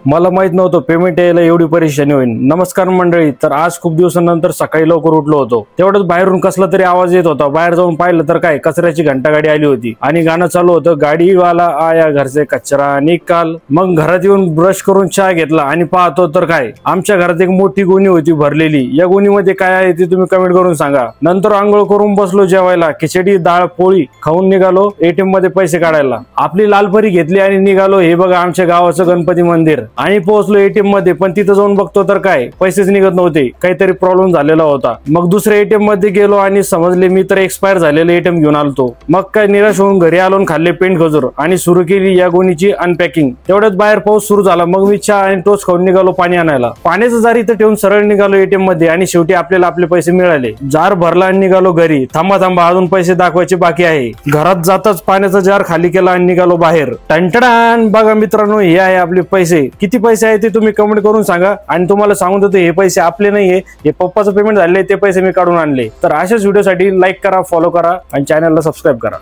मला माहित नव्हतं पेमेंट यायला एवढी परेशानी होईल। नमस्कार मंडळी, तर आज खूप दिवसानंतर सकाळी लवकर उठलो होतो। तेवढंच बाहेरून कसला तरी आवाज येत होता। बाहेर जाऊन पाहिलं तर काय कचऱ्याची घंटागाडी आली होती आणि गाणं चालू होतं, गाडीवाला आया घर से कचरा निकाल। मग घरात येऊन ब्रश करून चहा घेतला आणि पाहतो तर काय आमच्या घरात एक मोठी गोणी होती भरलेली। या गोणीमध्ये काय आहे ते तुम्ही कमेंट करून सांगा। नंतर आंघोळ करून बसलो जेवायला, खिचडी डाळ पोळी खाऊन निघालो एटीएम मध्ये पैसे काढायला। आपली लाल परी घेतली आणि निघालो। हे बघा आमच्या गावाचं गणपती मंदिर। आणि पोहोचलो एटीएम मध्ये, पण तिथं जाऊन बघतो तर काय पैसेच निघत नव्हते, काहीतरी प्रॉब्लेम झालेला होता। मग दुसऱ्या एटीएम मध्ये गेलो आणि समजले मी तर एक्सपायर झालेलं एटीएम घेऊन आलतो। मग काय निराश होऊन घरी आलो आणि खाल्ले पेंट खजूर आणि सुरू केली या गोणीची अनपॅकिंग। तेवढ्यात बाहेर पाऊस सुरू झाला। मग मी चहा आणि टोस्ट खाऊन निघालो पाणी आणायला। पाण्याचं जार इथं ठेवून सरळ निघालो एटीएम मध्ये आणि शेवटी आपल्याला आपले पैसे मिळाले। जार भरला आणि निघालो घरी। थांबा अजून पैसे दाखवायचे बाकी आहे। घरात जाताच पाण्याचा जार खाली केला आणि निघालो बाहेर। टंटडान, बघा मित्रांनो हे आहे आपले पैसे। किती पैसे आहे ते तुम्ही कमेंट करून सांगा। आणि तुम्हाला सांगून देतो हे पैसे आपले नाहीये, हे पप्पाचं पेमेंट झाले, ते पैसे मी काढून आणले। तर अशाच व्हिडिओसाठी लाईक करा, फॉलो करा आणि चॅनलला सबस्क्राईब करा।